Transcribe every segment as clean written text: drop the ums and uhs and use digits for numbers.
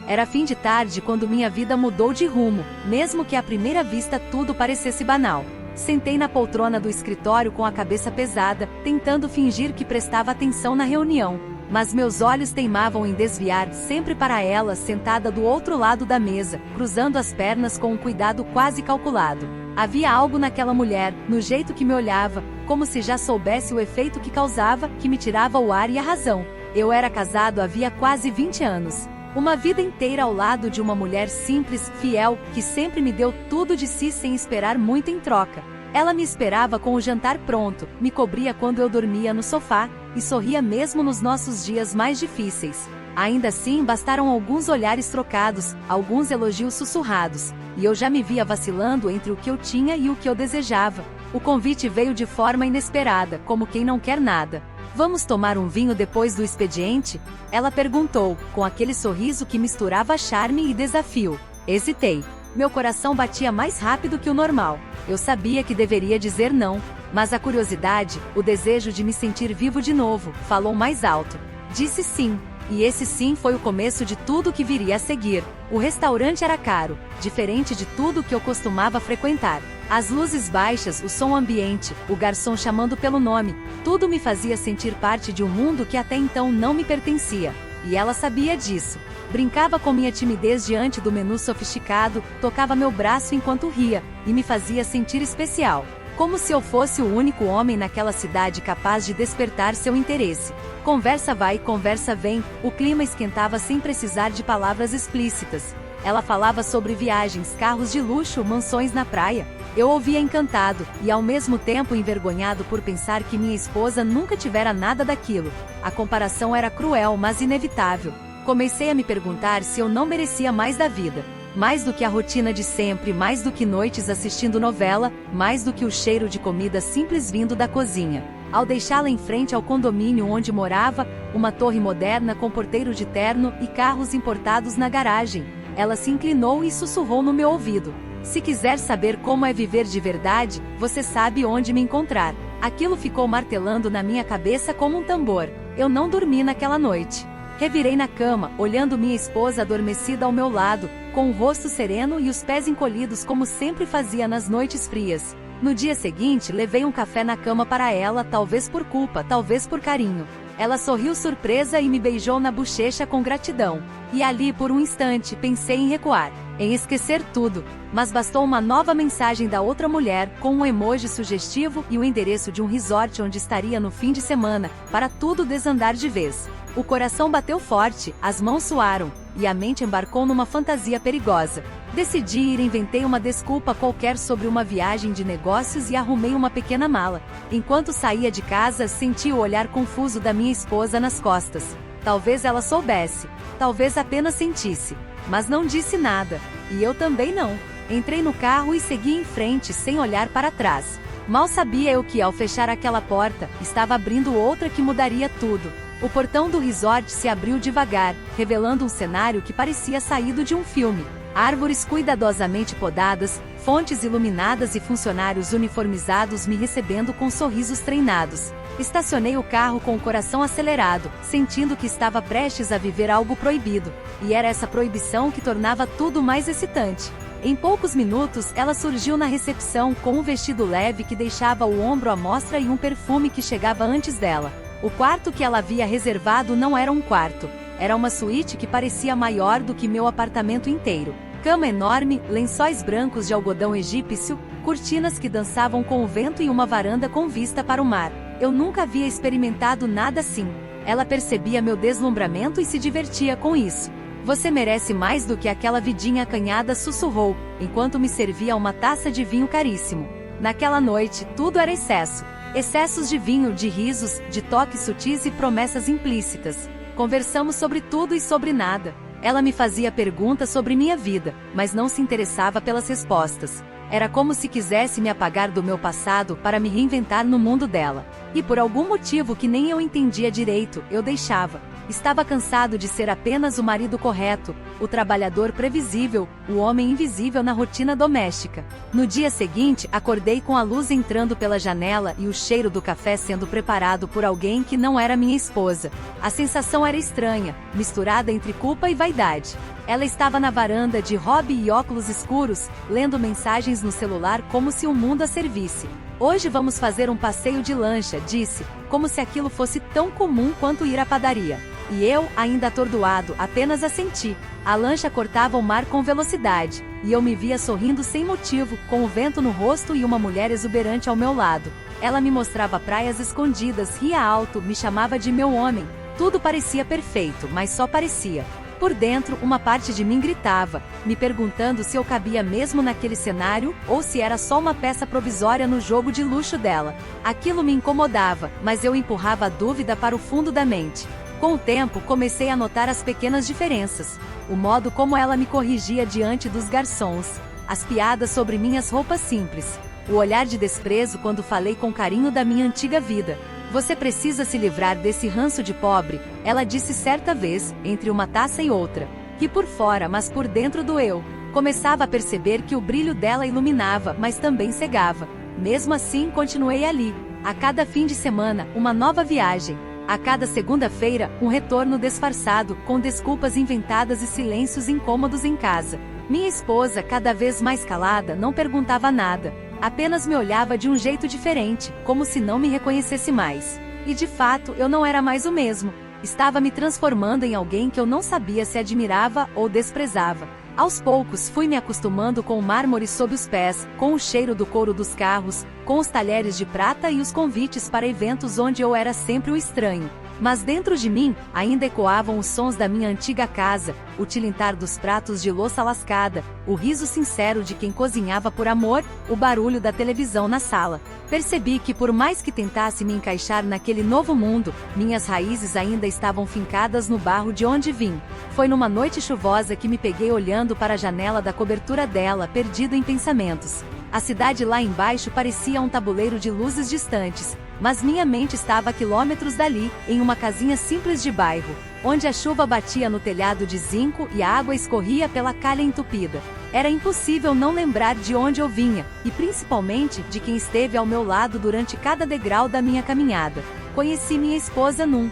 Era fim de tarde quando minha vida mudou de rumo, mesmo que à primeira vista tudo parecesse banal. Sentei na poltrona do escritório com a cabeça pesada, tentando fingir que prestava atenção na reunião. Mas meus olhos teimavam em desviar sempre para ela sentada do outro lado da mesa, cruzando as pernas com um cuidado quase calculado. Havia algo naquela mulher, no jeito que me olhava, como se já soubesse o efeito que causava, que me tirava o ar e a razão. Eu era casado havia quase 20 anos. Uma vida inteira ao lado de uma mulher simples, fiel, que sempre me deu tudo de si sem esperar muito em troca. Ela me esperava com o jantar pronto, me cobria quando eu dormia no sofá, e sorria mesmo nos nossos dias mais difíceis. Ainda assim, bastaram alguns olhares trocados, alguns elogios sussurrados, e eu já me via vacilando entre o que eu tinha e o que eu desejava. O convite veio de forma inesperada, como quem não quer nada. "Vamos tomar um vinho depois do expediente?" Ela perguntou, com aquele sorriso que misturava charme e desafio. Hesitei. Meu coração batia mais rápido que o normal. Eu sabia que deveria dizer não, mas a curiosidade, o desejo de me sentir vivo de novo, falou mais alto. Disse sim, e esse sim foi o começo de tudo que viria a seguir. O restaurante era caro, diferente de tudo que eu costumava frequentar. As luzes baixas, o som ambiente, o garçom chamando pelo nome, tudo me fazia sentir parte de um mundo que até então não me pertencia. E ela sabia disso. Brincava com minha timidez diante do menu sofisticado, tocava meu braço enquanto ria, e me fazia sentir especial. Como se eu fosse o único homem naquela cidade capaz de despertar seu interesse. Conversa vai, conversa vem, o clima esquentava sem precisar de palavras explícitas. Ela falava sobre viagens, carros de luxo, mansões na praia. Eu ouvia encantado, e ao mesmo tempo envergonhado por pensar que minha esposa nunca tivera nada daquilo. A comparação era cruel, mas inevitável. Comecei a me perguntar se eu não merecia mais da vida. Mais do que a rotina de sempre, mais do que noites assistindo novela, mais do que o cheiro de comida simples vindo da cozinha. Ao deixá-la em frente ao condomínio onde morava, uma torre moderna com porteiro de terno e carros importados na garagem, ela se inclinou e sussurrou no meu ouvido. "Se quiser saber como é viver de verdade, você sabe onde me encontrar." Aquilo ficou martelando na minha cabeça como um tambor. Eu não dormi naquela noite. Revirei na cama, olhando minha esposa adormecida ao meu lado, com o rosto sereno e os pés encolhidos como sempre fazia nas noites frias. No dia seguinte, levei um café na cama para ela, talvez por culpa, talvez por carinho. Ela sorriu surpresa e me beijou na bochecha com gratidão. E ali, por um instante, pensei em recuar, em esquecer tudo. Mas bastou uma nova mensagem da outra mulher, com um emoji sugestivo e o endereço de um resort onde estaria no fim de semana, para tudo desandar de vez. O coração bateu forte, as mãos suaram, e a mente embarcou numa fantasia perigosa. Decidi ir, inventei uma desculpa qualquer sobre uma viagem de negócios e arrumei uma pequena mala. Enquanto saía de casa, senti o olhar confuso da minha esposa nas costas. Talvez ela soubesse, talvez apenas sentisse, mas não disse nada, e eu também não. Entrei no carro e segui em frente sem olhar para trás. Mal sabia eu que, ao fechar aquela porta, estava abrindo outra que mudaria tudo. O portão do resort se abriu devagar, revelando um cenário que parecia saído de um filme. Árvores cuidadosamente podadas, fontes iluminadas e funcionários uniformizados me recebendo com sorrisos treinados. Estacionei o carro com o coração acelerado, sentindo que estava prestes a viver algo proibido. E era essa proibição que tornava tudo mais excitante. Em poucos minutos, ela surgiu na recepção com um vestido leve que deixava o ombro à mostra e um perfume que chegava antes dela. O quarto que ela havia reservado não era um quarto. Era uma suíte que parecia maior do que meu apartamento inteiro. Cama enorme, lençóis brancos de algodão egípcio, cortinas que dançavam com o vento e uma varanda com vista para o mar. Eu nunca havia experimentado nada assim. Ela percebia meu deslumbramento e se divertia com isso. "Você merece mais do que aquela vidinha acanhada", sussurrou, enquanto me servia uma taça de vinho caríssimo. Naquela noite, tudo era excesso. Excessos de vinho, de risos, de toques sutis e promessas implícitas. Conversamos sobre tudo e sobre nada. Ela me fazia perguntas sobre minha vida, mas não se interessava pelas respostas. Era como se quisesse me apagar do meu passado para me reinventar no mundo dela. E por algum motivo que nem eu entendia direito, eu deixava. Estava cansado de ser apenas o marido correto, o trabalhador previsível, o homem invisível na rotina doméstica. No dia seguinte, acordei com a luz entrando pela janela e o cheiro do café sendo preparado por alguém que não era minha esposa. A sensação era estranha, misturada entre culpa e vaidade. Ela estava na varanda de hobby e óculos escuros, lendo mensagens no celular como se o mundo a servisse. Hoje vamos fazer um passeio de lancha, disse, como se aquilo fosse tão comum quanto ir à padaria. E eu, ainda atordoado, apenas assenti. A lancha cortava o mar com velocidade, e eu me via sorrindo sem motivo, com o vento no rosto e uma mulher exuberante ao meu lado. Ela me mostrava praias escondidas, ria alto, me chamava de meu homem. Tudo parecia perfeito, mas só parecia. Por dentro, uma parte de mim gritava, me perguntando se eu cabia mesmo naquele cenário, ou se era só uma peça provisória no jogo de luxo dela. Aquilo me incomodava, mas eu empurrava a dúvida para o fundo da mente. Com o tempo, comecei a notar as pequenas diferenças. O modo como ela me corrigia diante dos garçons. As piadas sobre minhas roupas simples. O olhar de desprezo quando falei com carinho da minha antiga vida. Você precisa se livrar desse ranço de pobre, ela disse certa vez, entre uma taça e outra. Que por fora, mas por dentro doeu. Começava a perceber que o brilho dela iluminava, mas também cegava. Mesmo assim, continuei ali. A cada fim de semana, uma nova viagem. A cada segunda-feira, um retorno disfarçado, com desculpas inventadas e silêncios incômodos em casa. Minha esposa, cada vez mais calada, não perguntava nada. Apenas me olhava de um jeito diferente, como se não me reconhecesse mais. E de fato, eu não era mais o mesmo. Estava me transformando em alguém que eu não sabia se admirava ou desprezava. Aos poucos fui me acostumando com o mármore sob os pés, com o cheiro do couro dos carros, com os talheres de prata e os convites para eventos onde eu era sempre o estranho. Mas dentro de mim, ainda ecoavam os sons da minha antiga casa, o tilintar dos pratos de louça lascada, o riso sincero de quem cozinhava por amor, o barulho da televisão na sala. Percebi que por mais que tentasse me encaixar naquele novo mundo, minhas raízes ainda estavam fincadas no barro de onde vim. Foi numa noite chuvosa que me peguei olhando para a janela da cobertura dela, perdido em pensamentos. A cidade lá embaixo parecia um tabuleiro de luzes distantes, mas minha mente estava a quilômetros dali, em uma casinha simples de bairro, onde a chuva batia no telhado de zinco e a água escorria pela calha entupida. Era impossível não lembrar de onde eu vinha, e principalmente de quem esteve ao meu lado durante cada degrau da minha caminhada. Conheci minha esposa num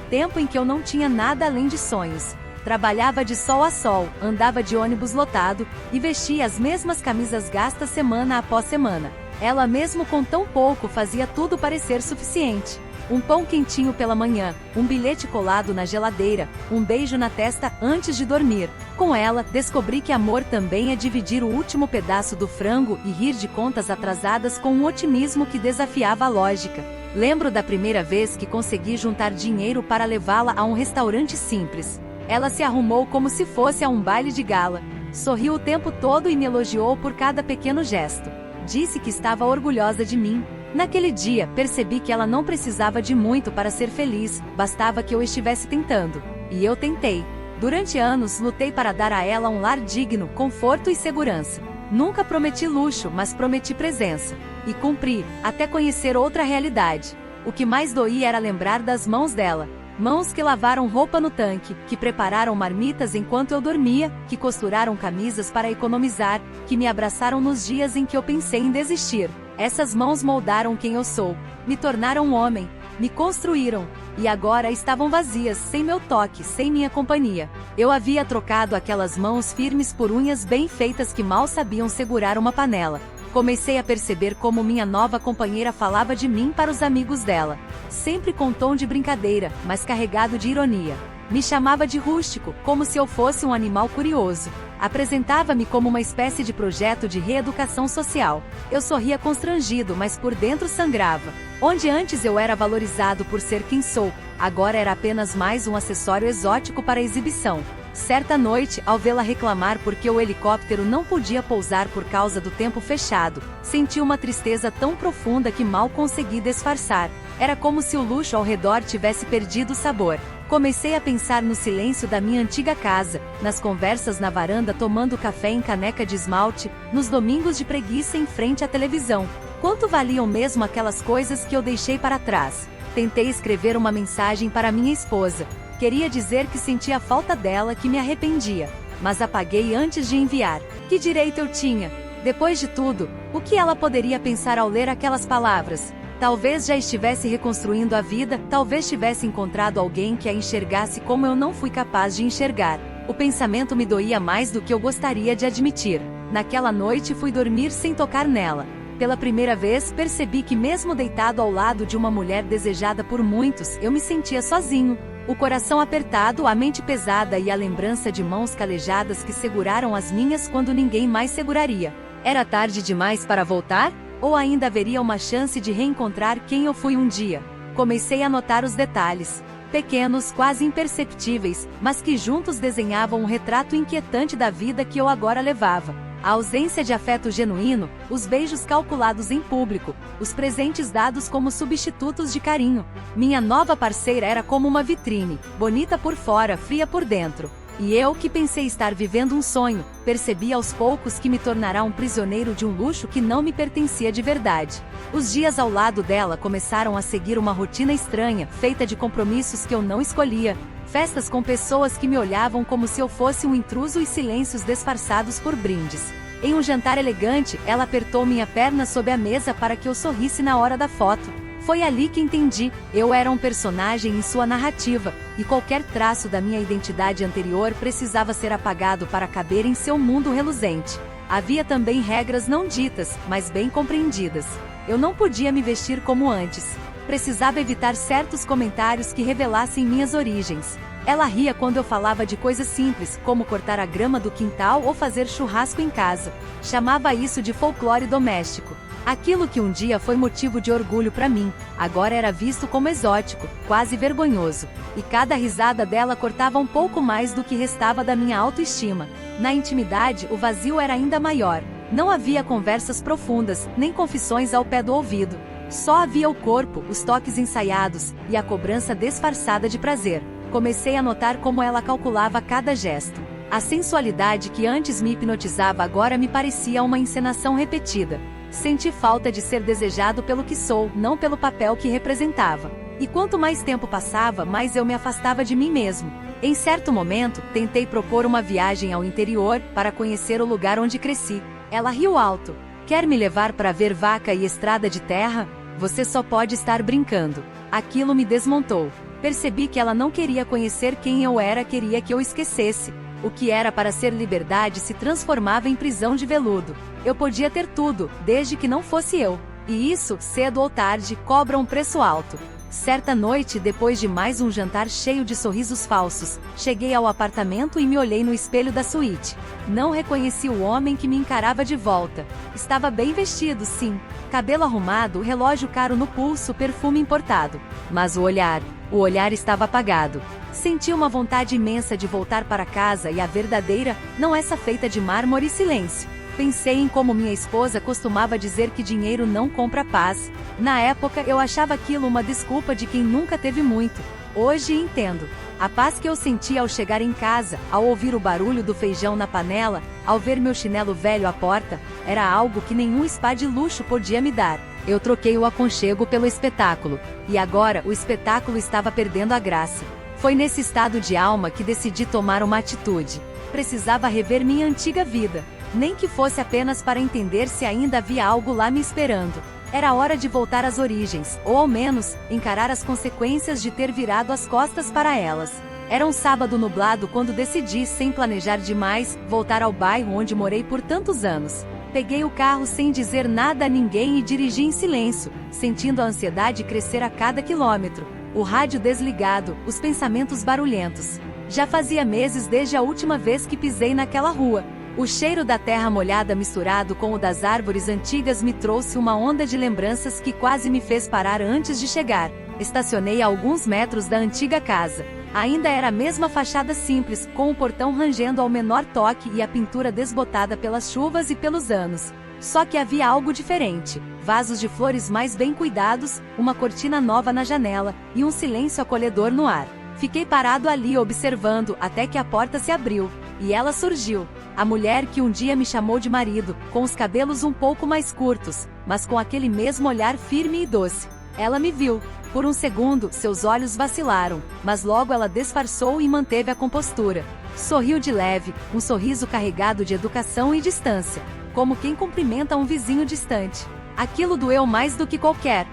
tempo em que eu não tinha nada além de sonhos. Trabalhava de sol a sol, andava de ônibus lotado, e vestia as mesmas camisas gastas semana após semana. Ela mesmo com tão pouco fazia tudo parecer suficiente. Um pão quentinho pela manhã, um bilhete colado na geladeira, um beijo na testa antes de dormir. Com ela, descobri que amor também é dividir o último pedaço do frango e rir de contas atrasadas com um otimismo que desafiava a lógica. Lembro da primeira vez que consegui juntar dinheiro para levá-la a um restaurante simples. Ela se arrumou como se fosse a um baile de gala. Sorriu o tempo todo e me elogiou por cada pequeno gesto. Disse que estava orgulhosa de mim. Naquele dia, percebi que ela não precisava de muito para ser feliz, bastava que eu estivesse tentando. E eu tentei. Durante anos, lutei para dar a ela um lar digno, conforto e segurança. Nunca prometi luxo, mas prometi presença. E cumpri, até conhecer outra realidade. O que mais doía era lembrar das mãos dela. Mãos que lavaram roupa no tanque, que prepararam marmitas enquanto eu dormia, que costuraram camisas para economizar, que me abraçaram nos dias em que eu pensei em desistir. Essas mãos moldaram quem eu sou, me tornaram um homem, me construíram, e agora estavam vazias, sem meu toque, sem minha companhia. Eu havia trocado aquelas mãos firmes por unhas bem feitas que mal sabiam segurar uma panela. Comecei a perceber como minha nova companheira falava de mim para os amigos dela. Sempre com tom de brincadeira, mas carregado de ironia. Me chamava de rústico, como se eu fosse um animal curioso. Apresentava-me como uma espécie de projeto de reeducação social. Eu sorria constrangido, mas por dentro sangrava. Onde antes eu era valorizado por ser quem sou, agora era apenas mais um acessório exótico para exibição. Certa noite, ao vê-la reclamar porque o helicóptero não podia pousar por causa do tempo fechado, senti uma tristeza tão profunda que mal consegui disfarçar. Era como se o luxo ao redor tivesse perdido o sabor. Comecei a pensar no silêncio da minha antiga casa, nas conversas na varanda tomando café em caneca de esmalte, nos domingos de preguiça em frente à televisão. Quanto valiam mesmo aquelas coisas que eu deixei para trás? Tentei escrever uma mensagem para minha esposa. Queria dizer que sentia falta dela, que me arrependia. Mas apaguei antes de enviar. Que direito eu tinha? Depois de tudo, o que ela poderia pensar ao ler aquelas palavras? Talvez já estivesse reconstruindo a vida, talvez tivesse encontrado alguém que a enxergasse como eu não fui capaz de enxergar. O pensamento me doía mais do que eu gostaria de admitir. Naquela noite fui dormir sem tocar nela. Pela primeira vez percebi que mesmo deitado ao lado de uma mulher desejada por muitos, eu me sentia sozinho. O coração apertado, a mente pesada e a lembrança de mãos calejadas que seguraram as minhas quando ninguém mais seguraria. Era tarde demais para voltar? Ou ainda haveria uma chance de reencontrar quem eu fui um dia? Comecei a notar os detalhes. Pequenos, quase imperceptíveis, mas que juntos desenhavam um retrato inquietante da vida que eu agora levava. A ausência de afeto genuíno, os beijos calculados em público, os presentes dados como substitutos de carinho. Minha nova parceira era como uma vitrine, bonita por fora, fria por dentro. E eu, que pensei estar vivendo um sonho, percebi aos poucos que me tornará um prisioneiro de um luxo que não me pertencia de verdade. Os dias ao lado dela começaram a seguir uma rotina estranha, feita de compromissos que eu não escolhia, festas com pessoas que me olhavam como se eu fosse um intruso e silêncios disfarçados por brindes. Em um jantar elegante, ela apertou minha perna sob a mesa para que eu sorrisse na hora da foto. Foi ali que entendi, eu era um personagem em sua narrativa, e qualquer traço da minha identidade anterior precisava ser apagado para caber em seu mundo reluzente. Havia também regras não ditas, mas bem compreendidas. Eu não podia me vestir como antes. Precisava evitar certos comentários que revelassem minhas origens. Ela ria quando eu falava de coisas simples, como cortar a grama do quintal ou fazer churrasco em casa. Chamava isso de folclore doméstico. Aquilo que um dia foi motivo de orgulho para mim, agora era visto como exótico, quase vergonhoso. E cada risada dela cortava um pouco mais do que restava da minha autoestima. Na intimidade, o vazio era ainda maior. Não havia conversas profundas, nem confissões ao pé do ouvido. Só havia o corpo, os toques ensaiados, e a cobrança disfarçada de prazer. Comecei a notar como ela calculava cada gesto. A sensualidade que antes me hipnotizava agora me parecia uma encenação repetida. Senti falta de ser desejado pelo que sou, não pelo papel que representava. E quanto mais tempo passava, mais eu me afastava de mim mesmo. Em certo momento, tentei propor uma viagem ao interior, para conhecer o lugar onde cresci. Ela riu alto. Quer me levar para ver vaca e estrada de terra? Você só pode estar brincando. Aquilo me desmontou. Percebi que ela não queria conhecer quem eu era, queria que eu esquecesse. O que era para ser liberdade se transformava em prisão de veludo. Eu podia ter tudo, desde que não fosse eu. E isso, cedo ou tarde, cobra um preço alto. Certa noite, depois de mais um jantar cheio de sorrisos falsos, cheguei ao apartamento e me olhei no espelho da suíte. Não reconheci o homem que me encarava de volta. Estava bem vestido, sim. Cabelo arrumado, relógio caro no pulso, perfume importado. Mas o olhar estava apagado. Senti uma vontade imensa de voltar para casa e a verdadeira, não essa feita de mármore e silêncio. Pensei em como minha esposa costumava dizer que dinheiro não compra paz. Na época eu achava aquilo uma desculpa de quem nunca teve muito. Hoje entendo. A paz que eu sentia ao chegar em casa, ao ouvir o barulho do feijão na panela, ao ver meu chinelo velho à porta, era algo que nenhum spa de luxo podia me dar. Eu troquei o aconchego pelo espetáculo. E agora o espetáculo estava perdendo a graça. Foi nesse estado de alma que decidi tomar uma atitude. Precisava rever minha antiga vida. Nem que fosse apenas para entender se ainda havia algo lá me esperando. Era hora de voltar às origens, ou ao menos, encarar as consequências de ter virado as costas para elas. Era um sábado nublado quando decidi, sem planejar demais, voltar ao bairro onde morei por tantos anos. Peguei o carro sem dizer nada a ninguém e dirigi em silêncio, sentindo a ansiedade crescer a cada quilômetro. O rádio desligado, os pensamentos barulhentos. Já fazia meses desde a última vez que pisei naquela rua. O cheiro da terra molhada misturado com o das árvores antigas me trouxe uma onda de lembranças que quase me fez parar antes de chegar. Estacionei a alguns metros da antiga casa. Ainda era a mesma fachada simples, com o portão rangendo ao menor toque e a pintura desbotada pelas chuvas e pelos anos. Só que havia algo diferente. Vasos de flores mais bem cuidados, uma cortina nova na janela, e um silêncio acolhedor no ar. Fiquei parado ali observando, até que a porta se abriu. E ela surgiu. A mulher que um dia me chamou de marido, com os cabelos um pouco mais curtos, mas com aquele mesmo olhar firme e doce. Ela me viu. Por um segundo, seus olhos vacilaram, mas logo ela disfarçou e manteve a compostura. Sorriu de leve, um sorriso carregado de educação e distância, como quem cumprimenta um vizinho distante. Aquilo doeu mais do que qualquer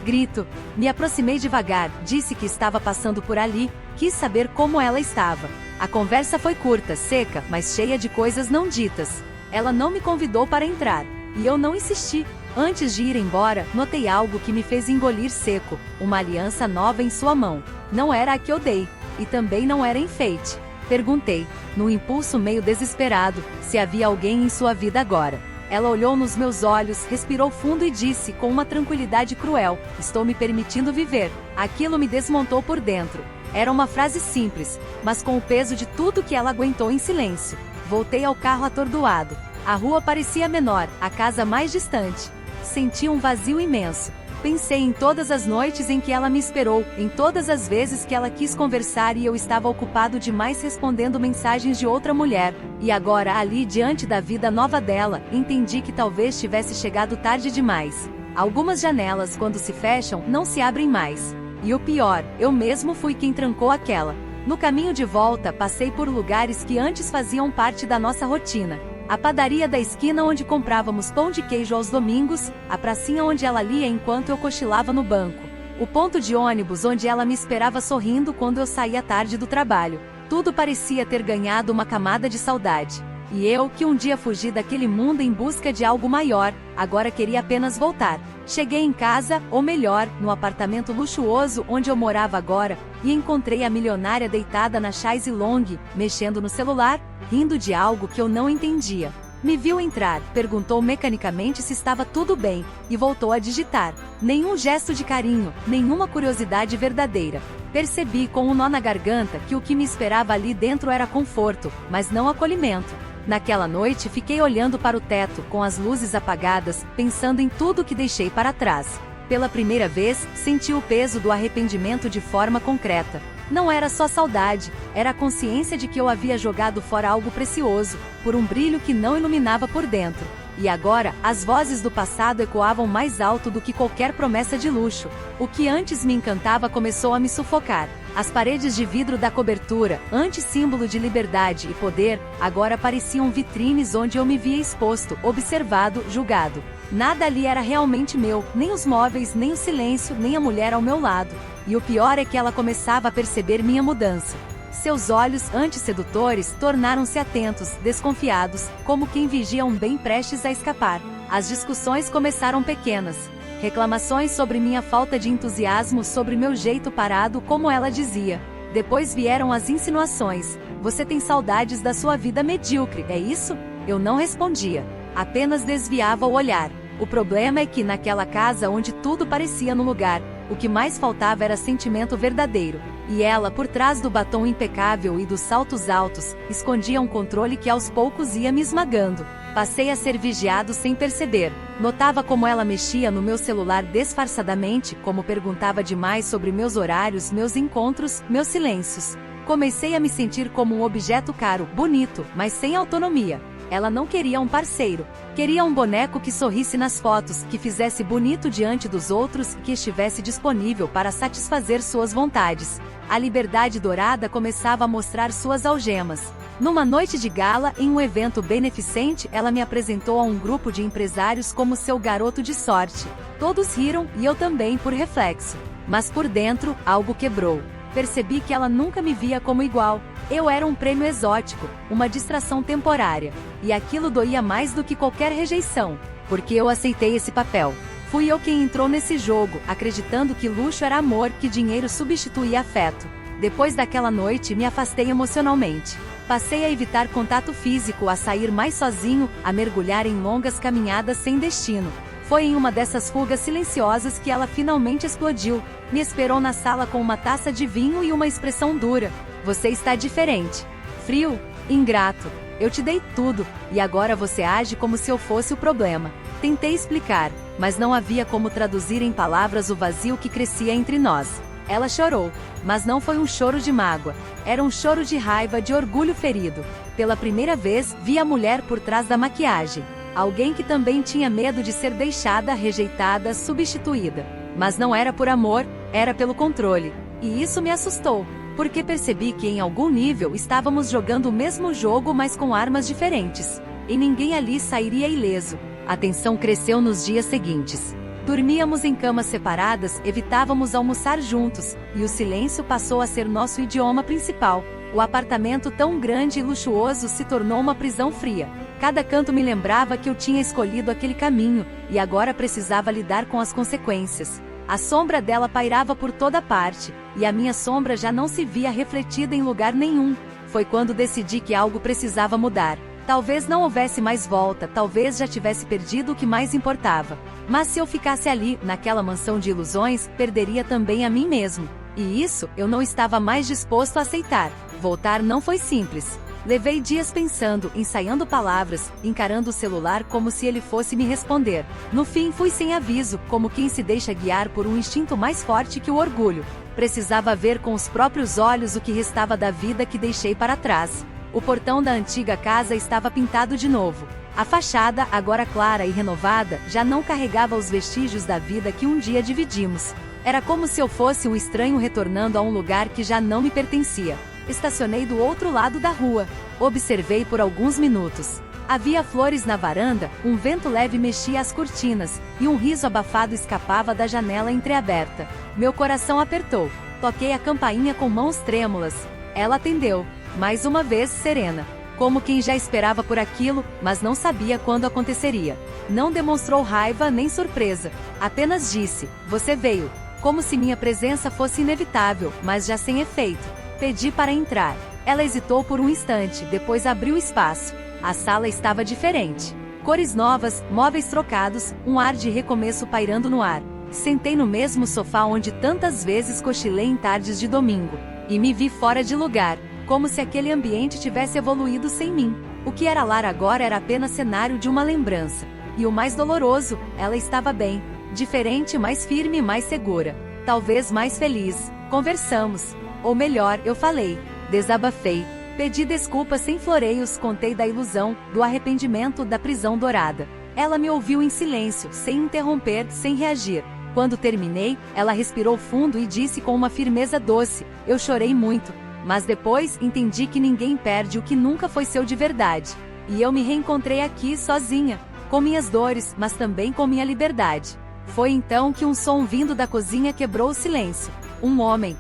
grito. Me aproximei devagar, disse que estava passando por ali, quis saber como ela estava. A conversa foi curta, seca, mas cheia de coisas não ditas. Ela não me convidou para entrar, e eu não insisti. Antes de ir embora, notei algo que me fez engolir seco, uma aliança nova em sua mão. Não era a que eu dei, e também não era enfeite. Perguntei, num impulso meio desesperado, se havia alguém em sua vida agora. Ela olhou nos meus olhos, respirou fundo e disse com uma tranquilidade cruel: estou me permitindo viver. Aquilo me desmontou por dentro. Era uma frase simples, mas com o peso de tudo que ela aguentou em silêncio. Voltei ao carro atordoado. A rua parecia menor, a casa mais distante. Senti um vazio imenso. Pensei em todas as noites em que ela me esperou, em todas as vezes que ela quis conversar e eu estava ocupado demais respondendo mensagens de outra mulher. E agora, ali diante da vida nova dela, entendi que talvez tivesse chegado tarde demais. Algumas janelas, quando se fecham, não se abrem mais. E o pior, eu mesmo fui quem trancou aquela. No caminho de volta, passei por lugares que antes faziam parte da nossa rotina. A padaria da esquina onde comprávamos pão de queijo aos domingos, a pracinha onde ela lia enquanto eu cochilava no banco, o ponto de ônibus onde ela me esperava sorrindo quando eu saía tarde do trabalho. Tudo parecia ter ganhado uma camada de saudade. E eu, que um dia fugi daquele mundo em busca de algo maior, agora queria apenas voltar. Cheguei em casa, ou melhor, no apartamento luxuoso onde eu morava agora, e encontrei a milionária deitada na chaise longue, mexendo no celular, rindo de algo que eu não entendia. Me viu entrar, perguntou mecanicamente se estava tudo bem, e voltou a digitar. Nenhum gesto de carinho, nenhuma curiosidade verdadeira. Percebi com um nó na garganta que o que me esperava ali dentro era conforto, mas não acolhimento. Naquela noite fiquei olhando para o teto, com as luzes apagadas, pensando em tudo que deixei para trás. Pela primeira vez, senti o peso do arrependimento de forma concreta. Não era só saudade, era a consciência de que eu havia jogado fora algo precioso, por um brilho que não iluminava por dentro. E agora, as vozes do passado ecoavam mais alto do que qualquer promessa de luxo. O que antes me encantava começou a me sufocar. As paredes de vidro da cobertura, antes símbolo de liberdade e poder, agora pareciam vitrines onde eu me via exposto, observado, julgado. Nada ali era realmente meu, nem os móveis, nem o silêncio, nem a mulher ao meu lado. E o pior é que ela começava a perceber minha mudança. Seus olhos, antes sedutores, tornaram-se atentos, desconfiados, como quem vigia um bem prestes a escapar. As discussões começaram pequenas. Reclamações sobre minha falta de entusiasmo, sobre meu jeito parado, como ela dizia. Depois vieram as insinuações. Você tem saudades da sua vida medíocre, é isso? Eu não respondia. Apenas desviava o olhar. O problema é que naquela casa onde tudo parecia no lugar, o que mais faltava era sentimento verdadeiro. E ela, por trás do batom impecável e dos saltos altos, escondia um controle que aos poucos ia me esmagando. Passei a ser vigiado sem perceber. Notava como ela mexia no meu celular disfarçadamente, como perguntava demais sobre meus horários, meus encontros, meus silêncios. Comecei a me sentir como um objeto caro, bonito, mas sem autonomia. Ela não queria um parceiro. Queria um boneco que sorrisse nas fotos, que fizesse bonito diante dos outros, que estivesse disponível para satisfazer suas vontades. A liberdade dourada começava a mostrar suas algemas. Numa noite de gala, em um evento beneficente, ela me apresentou a um grupo de empresários como seu garoto de sorte. Todos riram, e eu também, por reflexo. Mas por dentro, algo quebrou. Percebi que ela nunca me via como igual. Eu era um prêmio exótico, uma distração temporária. E aquilo doía mais do que qualquer rejeição, porque eu aceitei esse papel. Fui eu quem entrou nesse jogo, acreditando que luxo era amor, que dinheiro substituía afeto. Depois daquela noite, me afastei emocionalmente. Passei a evitar contato físico, a sair mais sozinho, a mergulhar em longas caminhadas sem destino. Foi em uma dessas fugas silenciosas que ela finalmente explodiu. Me esperou na sala com uma taça de vinho e uma expressão dura. Você está diferente. Frio, ingrato. Eu te dei tudo, e agora você age como se eu fosse o problema. Tentei explicar, mas não havia como traduzir em palavras o vazio que crescia entre nós. Ela chorou, mas não foi um choro de mágoa. Era um choro de raiva, de orgulho ferido. Pela primeira vez, vi a mulher por trás da maquiagem. Alguém que também tinha medo de ser deixada, rejeitada, substituída. Mas não era por amor, era pelo controle. E isso me assustou, porque percebi que em algum nível estávamos jogando o mesmo jogo, mas com armas diferentes. E ninguém ali sairia ileso. A tensão cresceu nos dias seguintes. Dormíamos em camas separadas, evitávamos almoçar juntos, e o silêncio passou a ser nosso idioma principal. O apartamento tão grande e luxuoso se tornou uma prisão fria. Cada canto me lembrava que eu tinha escolhido aquele caminho, e agora precisava lidar com as consequências. A sombra dela pairava por toda parte, e a minha sombra já não se via refletida em lugar nenhum. Foi quando decidi que algo precisava mudar. Talvez não houvesse mais volta, talvez já tivesse perdido o que mais importava. Mas se eu ficasse ali, naquela mansão de ilusões, perderia também a mim mesmo. E isso, eu não estava mais disposto a aceitar. Voltar não foi simples. Levei dias pensando, ensaiando palavras, encarando o celular como se ele fosse me responder. No fim fui sem aviso, como quem se deixa guiar por um instinto mais forte que o orgulho. Precisava ver com os próprios olhos o que restava da vida que deixei para trás. O portão da antiga casa estava pintado de novo. A fachada, agora clara e renovada, já não carregava os vestígios da vida que um dia dividimos. Era como se eu fosse um estranho retornando a um lugar que já não me pertencia. Estacionei do outro lado da rua. Observei por alguns minutos. Havia flores na varanda, um vento leve mexia as cortinas, e um riso abafado escapava da janela entreaberta. Meu coração apertou. Toquei a campainha com mãos trêmulas. Ela atendeu. Mais uma vez serena. Como quem já esperava por aquilo, mas não sabia quando aconteceria. Não demonstrou raiva nem surpresa. Apenas disse, você veio. Como se minha presença fosse inevitável, mas já sem efeito. Pedi para entrar. Ela hesitou por um instante, depois abriu espaço. A sala estava diferente. Cores novas, móveis trocados, um ar de recomeço pairando no ar. Sentei no mesmo sofá onde tantas vezes cochilei em tardes de domingo. E me vi fora de lugar. Como se aquele ambiente tivesse evoluído sem mim. O que era lar agora era apenas cenário de uma lembrança. E o mais doloroso, ela estava bem. Diferente, mais firme e mais segura. Talvez mais feliz. Conversamos. Ou melhor, eu falei. Desabafei. Pedi desculpas sem floreios, contei da ilusão, do arrependimento, da prisão dourada. Ela me ouviu em silêncio, sem interromper, sem reagir. Quando terminei, ela respirou fundo e disse com uma firmeza doce, eu chorei muito. Mas depois entendi que ninguém perde o que nunca foi seu de verdade. E eu me reencontrei aqui sozinha, com minhas dores, mas também com minha liberdade. Foi então que um som vindo da cozinha quebrou o silêncio. Um homem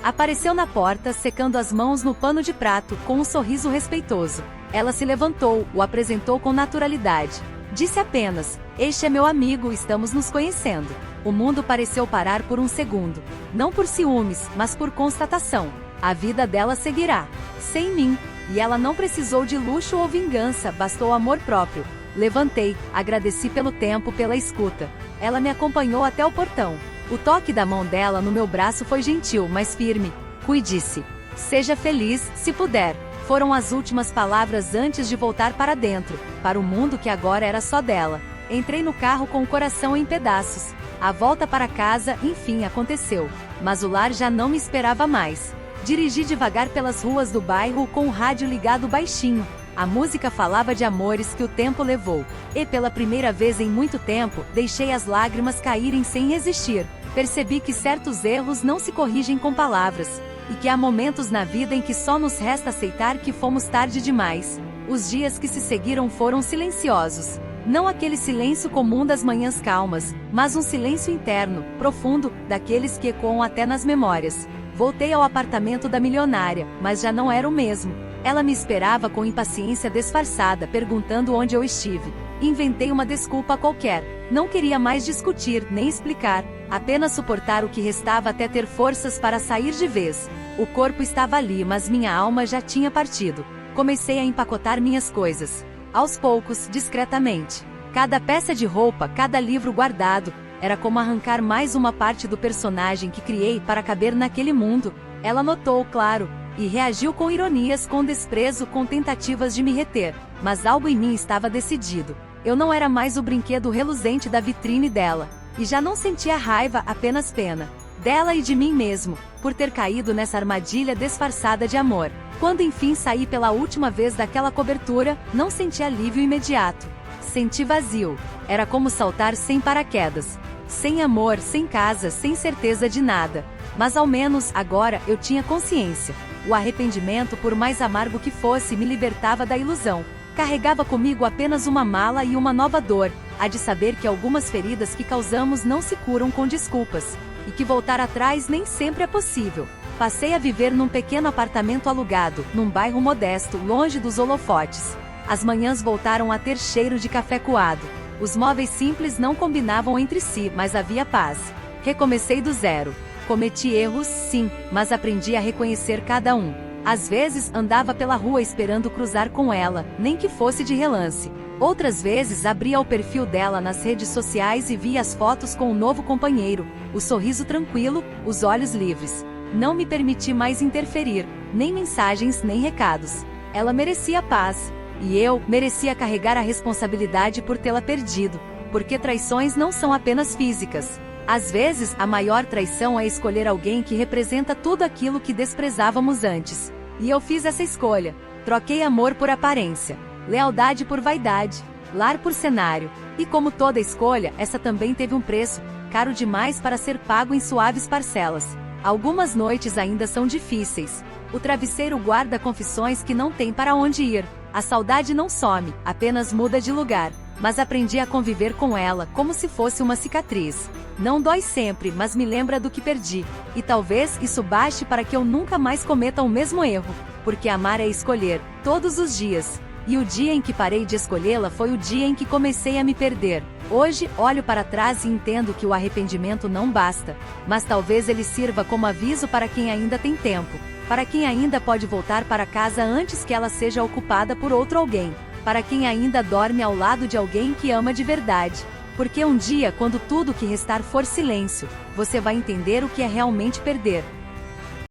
apareceu na porta, secando as mãos no pano de prato, com um sorriso respeitoso. Ela se levantou, o apresentou com naturalidade. Disse apenas, este é meu amigo, estamos nos conhecendo. O mundo pareceu parar por um segundo. Não por ciúmes, mas por constatação. A vida dela seguirá. Sem mim. E ela não precisou de luxo ou vingança, bastou amor próprio. Levantei, agradeci pelo tempo, pela escuta. Ela me acompanhou até o portão. O toque da mão dela no meu braço foi gentil, mas firme. Cuide-se. Seja feliz, se puder. Foram as últimas palavras antes de voltar para dentro, para o mundo que agora era só dela. Entrei no carro com o coração em pedaços. A volta para casa, enfim, aconteceu. Mas o lar já não me esperava mais. Dirigi devagar pelas ruas do bairro com o rádio ligado baixinho. A música falava de amores que o tempo levou. E pela primeira vez em muito tempo, deixei as lágrimas caírem sem resistir. Percebi que certos erros não se corrigem com palavras. E que há momentos na vida em que só nos resta aceitar que fomos tarde demais. Os dias que se seguiram foram silenciosos. Não aquele silêncio comum das manhãs calmas, mas um silêncio interno, profundo, daqueles que ecoam até nas memórias. Voltei ao apartamento da milionária, mas já não era o mesmo. Ela me esperava com impaciência disfarçada, perguntando onde eu estive. Inventei uma desculpa qualquer. Não queria mais discutir, nem explicar, apenas suportar o que restava até ter forças para sair de vez. O corpo estava ali, mas minha alma já tinha partido. Comecei a empacotar minhas coisas. Aos poucos, discretamente. Cada peça de roupa, cada livro guardado, era como arrancar mais uma parte do personagem que criei para caber naquele mundo. Ela notou, claro, e reagiu com ironias, com desprezo, com tentativas de me reter. Mas algo em mim estava decidido. Eu não era mais o brinquedo reluzente da vitrine dela. E já não sentia raiva, apenas pena. Dela e de mim mesmo, por ter caído nessa armadilha disfarçada de amor. Quando enfim saí pela última vez daquela cobertura, não senti alívio imediato. Senti vazio. Era como saltar sem paraquedas. sem amor, sem casa, sem certeza de nada. Mas ao menos, agora, eu tinha consciência. O arrependimento, por mais amargo que fosse, me libertava da ilusão. Carregava comigo apenas uma mala e uma nova dor, a de saber que algumas feridas que causamos não se curam com desculpas, e que voltar atrás nem sempre é possível. Passei a viver num pequeno apartamento alugado, num bairro modesto, longe dos holofotes. As manhãs voltaram a ter cheiro de café coado. Os móveis simples não combinavam entre si, mas havia paz. Recomecei do zero. Cometi erros, sim, mas aprendi a reconhecer cada um. Às vezes, andava pela rua esperando cruzar com ela, nem que fosse de relance. Outras vezes, abria o perfil dela nas redes sociais e via as fotos com o novo companheiro, o sorriso tranquilo, os olhos livres. Não me permiti mais interferir, nem mensagens, nem recados. Ela merecia paz, e eu merecia carregar a responsabilidade por tê-la perdido, porque traições não são apenas físicas. Às vezes, a maior traição é escolher alguém que representa tudo aquilo que desprezávamos antes. E eu fiz essa escolha. Troquei amor por aparência, lealdade por vaidade, lar por cenário. E como toda escolha, essa também teve um preço, caro demais para ser pago em suaves parcelas. Algumas noites ainda são difíceis. O travesseiro guarda confissões que não tem para onde ir. A saudade não some, apenas muda de lugar. Mas aprendi a conviver com ela como se fosse uma cicatriz. Não dói sempre, mas me lembra do que perdi. E talvez isso baste para que eu nunca mais cometa o mesmo erro. Porque amar é escolher, todos os dias. E o dia em que parei de escolhê-la foi o dia em que comecei a me perder. Hoje, olho para trás e entendo que o arrependimento não basta. Mas talvez ele sirva como aviso para quem ainda tem tempo. Para quem ainda pode voltar para casa antes que ela seja ocupada por outro alguém. Para quem ainda dorme ao lado de alguém que ama de verdade. Porque um dia, quando tudo que restar for silêncio, você vai entender o que é realmente perder.